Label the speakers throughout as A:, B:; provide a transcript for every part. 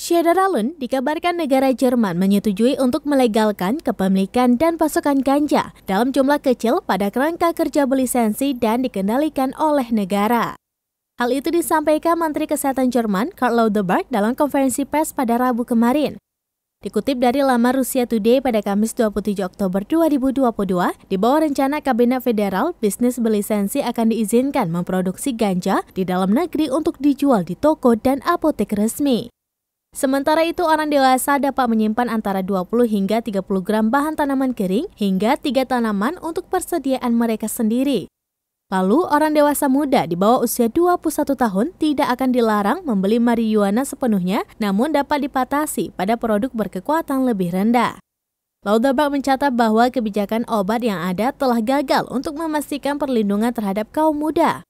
A: Schaederalun dikabarkan negara Jerman menyetujui untuk melegalkan kepemilikan dan pasokan ganja dalam jumlah kecil pada kerangka kerja berlisensi dan dikendalikan oleh negara. Hal itu disampaikan Menteri Kesehatan Jerman Karl Lauterbach dalam konferensi pers pada Rabu kemarin. Dikutip dari laman Russia Today pada Kamis 27 Oktober 2022, di bawah rencana Kabinet Federal, bisnis berlisensi akan diizinkan memproduksi ganja di dalam negeri untuk dijual di toko dan apotek resmi. Sementara itu, orang dewasa dapat menyimpan antara 20 hingga 30 gram bahan tanaman kering hingga 3 tanaman untuk persediaan mereka sendiri. Lalu, orang dewasa muda di bawah usia 21 tahun tidak akan dilarang membeli marijuana sepenuhnya, namun dapat dipatasi pada produk berkekuatan lebih rendah. Lauterbach mencatat bahwa kebijakan obat yang ada telah gagal untuk memastikan perlindungan terhadap kaum muda.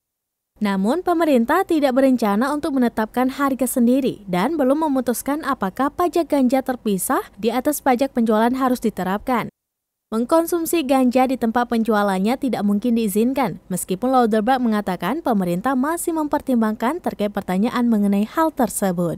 A: Namun, pemerintah tidak berencana untuk menetapkan harga sendiri dan belum memutuskan apakah pajak ganja terpisah di atas pajak penjualan harus diterapkan. Mengkonsumsi ganja di tempat penjualannya tidak mungkin diizinkan, meskipun Lauterbach mengatakan pemerintah masih mempertimbangkan terkait pertanyaan mengenai hal tersebut.